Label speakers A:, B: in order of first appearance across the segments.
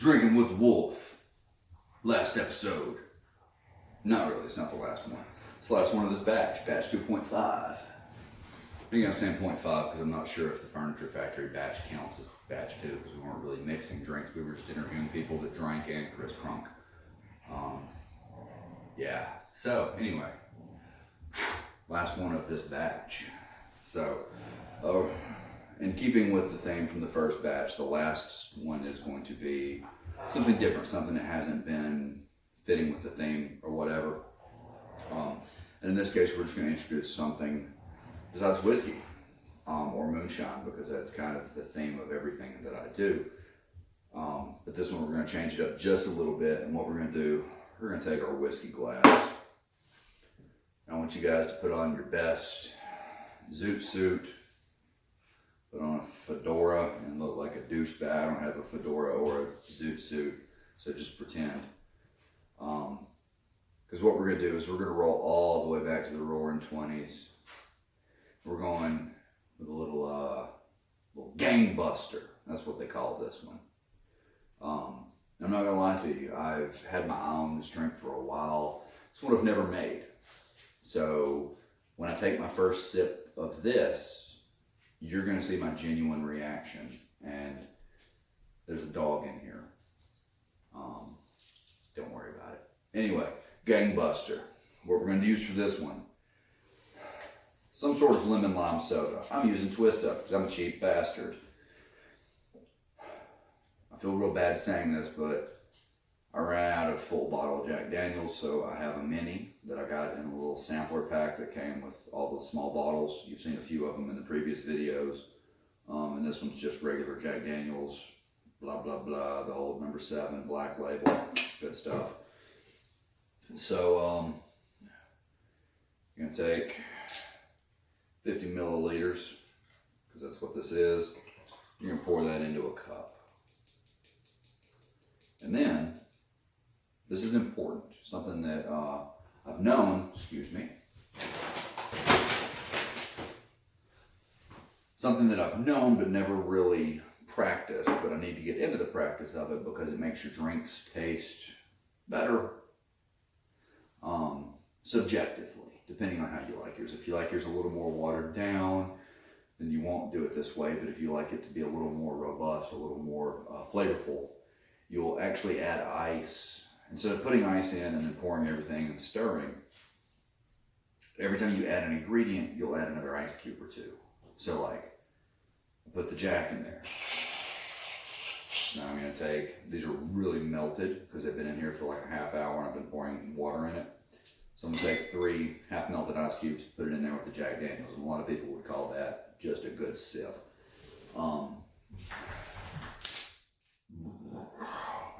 A: Drinking with the Wolf. Last episode. Not really, it's not the last one. It's the last one of this batch, batch 2.5. I think I'm saying 0.5 because I'm not sure if the Furniture Factory batch counts as batch 2 because we weren't really mixing drinks. We were just interviewing people that drank and Chris Crunk. Yeah, so anyway, last one of this batch. So, in keeping with the theme from the first batch, the last one is going to be something different, something that hasn't been fitting with the theme or whatever. And in this case, we're just going to introduce something besides whiskey or moonshine, because that's kind of the theme of everything that I do. But this one, we're going to change it up just a little bit. And what we're going to do, we're going to take our whiskey glass. I want you guys to put on your best zoot suit, put on a fedora and look like a douchebag. I don't have a fedora or a zoot suit, so just pretend. Because what we're going to do is we're going to roll all the way back to the Roaring 20s. We're going with a little gangbuster. That's what they call this one. I'm not going to lie to you. I've had my eye on this drink for a while. It's one I've never made. So when I take my first sip of this, you're going to see my genuine reaction. And there's a dog in here. Don't worry about it. Anyway, Gangbuster. What we're going to use for this one, some sort of lemon lime soda. I'm using Twist Up because I'm a cheap bastard. I feel real bad saying this, but I ran out of full bottle of Jack Daniels, so I have a mini that I got in a little sampler pack that came with all those small bottles. You've seen a few of them in the previous videos. And this one's just regular Jack Daniels, blah, blah, blah, the old number 7, black label, good stuff. So, I'm going to take 50 milliliters, because that's what this is. You're going to pour that into a cup. And then, this is important, something that I've known, something that I've known but never really practiced, but I need to get into the practice of it because it makes your drinks taste better subjectively, depending on how you like yours. If you like yours a little more watered down, then you won't do it this way, but if you like it to be a little more robust, a little more flavorful, you'll actually add ice. Instead of putting ice in and then pouring everything and stirring, every time you add an ingredient, you'll add another ice cube or two. So like, put the Jack in there. Now I'm going to take, these are really melted because they've been in here for like a half hour and I've been pouring water in it. So I'm going to take 3 half melted ice cubes, put it in there with the Jack Daniels. And a lot of people would call that just a good sip.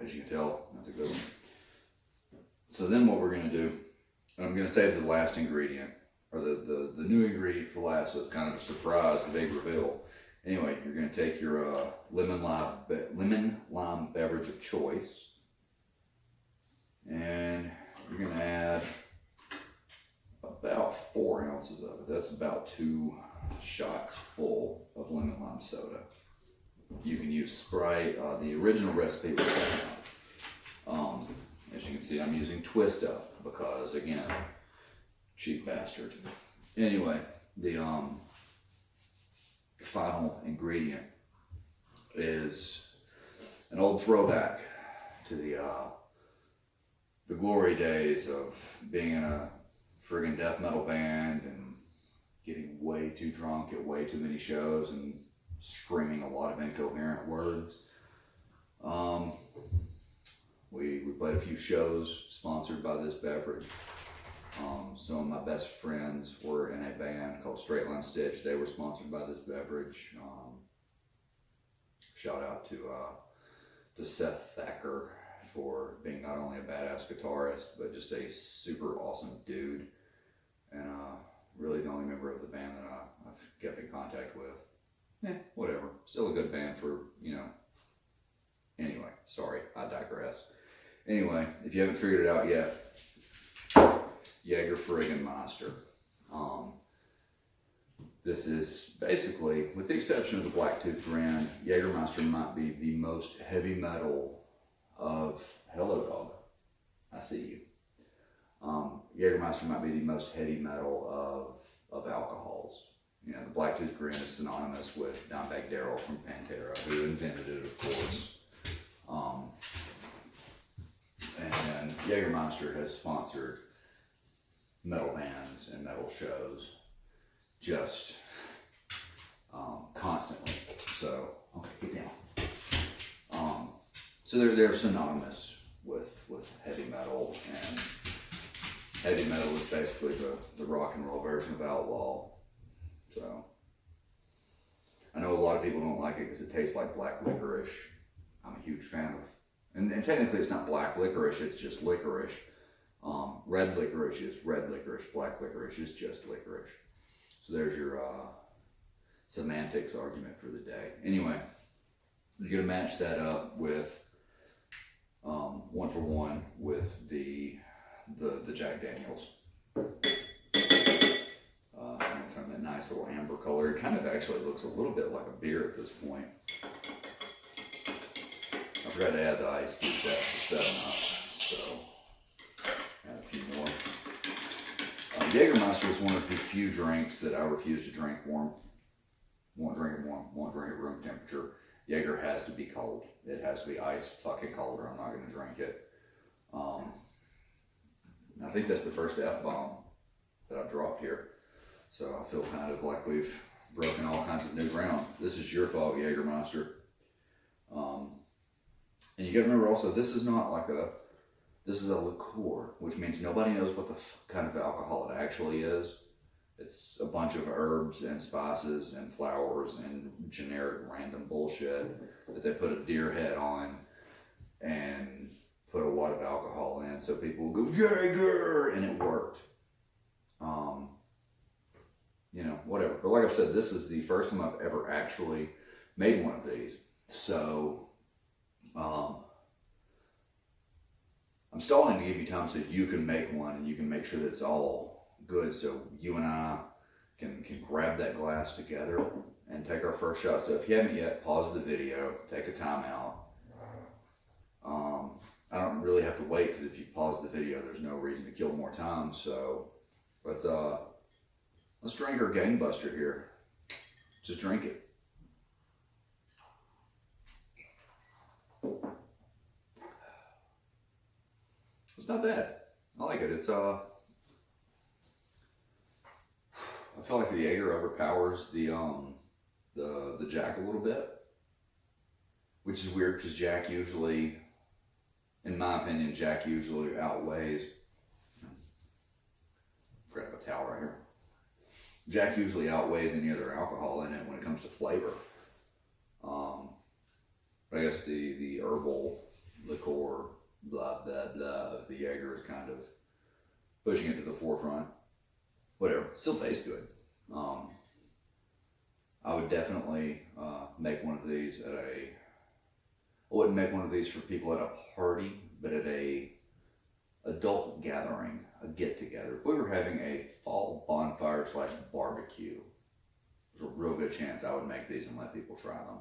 A: As you can tell, that's a good one. So then what we're going to do, and I'm going to save the last ingredient, or the new ingredient for last, so it's kind of a surprise, the big reveal. Anyway, you're going to take your lemon lime beverage of choice, and you're going to add about 4 ounces of it. That's about 2 shots full of lemon lime soda. You can use Sprite. The original recipe was 7 as you can see, I'm using Twist Up because, again, cheap bastard. Anyway, the final ingredient is an old throwback to the glory days of being in a friggin' death metal band and getting way too drunk at way too many shows and screaming a lot of incoherent words. We played a few shows sponsored by this beverage. Some of my best friends were in a band called Straight Line Stitch. They were sponsored by this beverage. Shout out to Seth Thacker for being not only a badass guitarist, but just a super awesome dude. And really the only member of the band that I've kept in contact with. Whatever. Still a good band for, Anyway, sorry, I digress. Anyway, if you haven't figured it out yet, Jaeger friggin' Monster. This is basically, with the exception of the Blacktooth brand, Jägermeister might be the most heavy metal of Hello Dog. I see you. Jägermeister might be the most heavy metal of alcohols. You know, the Blacktooth Grin is synonymous with Dimebag Darrell from Pantera, who invented it, of course. And Jägermeister has sponsored metal bands and metal shows just constantly. So, okay, get down. So they're synonymous with heavy metal, and heavy metal is basically the rock and roll version of outlaw. So I know a lot of people don't like it because it tastes like black licorice. I'm a huge fan of, and technically it's not black licorice, it's just licorice. Red licorice is red licorice, black licorice is just licorice. So there's your semantics argument for the day. Anyway, you're gonna match that up with 1 for 1 with the Jack Daniels. From that nice little amber color. It kind of actually looks a little bit like a beer at this point. I forgot to add the ice cubes after the 7 up, so add a few more. Jägermeister is one of the few drinks that I refuse to drink warm. Won't drink it warm, won't drink it room temperature. Jaeger has to be cold. It has to be ice fucking cold, or I'm not going to drink it. I think that's the first F-bomb that I've dropped here. So I feel kind of like we've broken all kinds of new ground. This is your fault, Jägermeister. And you got to remember also, this is not like this is a liqueur, which means nobody knows what the kind of alcohol it actually is. It's a bunch of herbs and spices and flowers and generic random bullshit that they put a deer head on and put a lot of alcohol in, so people will go, Jaeger, and it worked. You know, whatever. But like I said, this is the first time I've ever actually made one of these. So, I'm stalling to give you time so you can make one and you can make sure that it's all good, so you and I can grab that glass together and take our first shot. So if you haven't yet, pause the video, take a time out. I don't really have to wait, because if you've paused the video, there's no reason to kill more time. So let's drink our gangbuster here. Just drink it. It's not bad. I like it. It's I feel like the Jaeger overpowers the Jack a little bit, which is weird because Jack usually, in my opinion, Jack usually outweighs. Forgot about a towel right here. Jack usually outweighs any other alcohol in it when it comes to flavor. But I guess the herbal liqueur, blah blah blah, of the Jaeger is kind of pushing it to the forefront. Whatever, still tastes good. I would definitely make one of these at I wouldn't make one of these for people at a party, but at a adult gathering, a get together. If we were having a fall bonfire / barbecue, there's a real good chance I would make these and let people try them.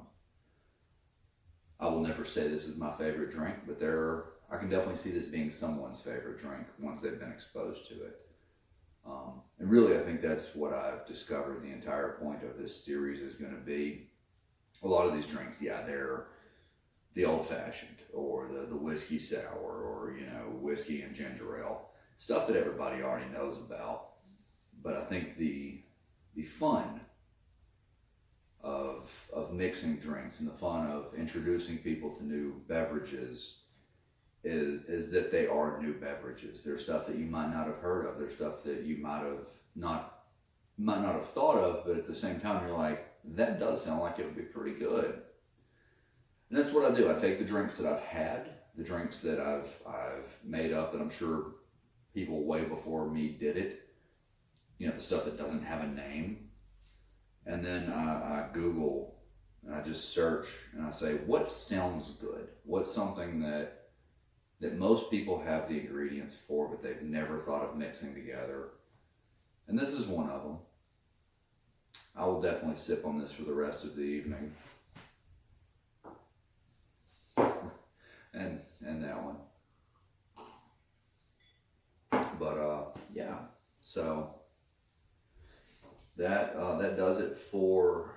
A: I will never say this is my favorite drink, but I can definitely see this being someone's favorite drink once they've been exposed to it. And really, I think that's what I've discovered the entire point of this series is going to be. A lot of these drinks, yeah, they're the old-fashioned, or the whiskey sour, or, you know, whiskey and ginger ale. Stuff that everybody already knows about. But I think the fun of mixing drinks and the fun of introducing people to new beverages is that they are new beverages. There's stuff that you might not have heard of. There's stuff that you might not have thought of, but at the same time you're like, that does sound like it would be pretty good. And that's what I do. I take the drinks that I've had, the drinks that I've made up, and I'm sure people way before me did it. You know, the stuff that doesn't have a name. And then I Google and I just search and I say, what sounds good? What's something that most people have the ingredients for, but they've never thought of mixing together? And this is one of them. I will definitely sip on this for the rest of the evening. And yeah, so that does it for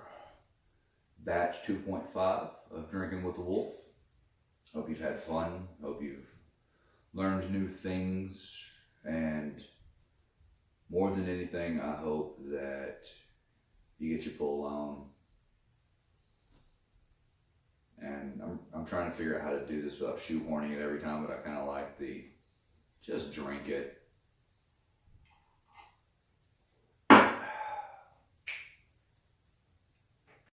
A: batch 2.5 of Drinking with the Wolf. Hope you've had fun. Hope you've learned new things, and more than anything, I hope that you get your pull on. And I'm trying to figure out how to do this without shoehorning it every time, but I kind of like the just drink it.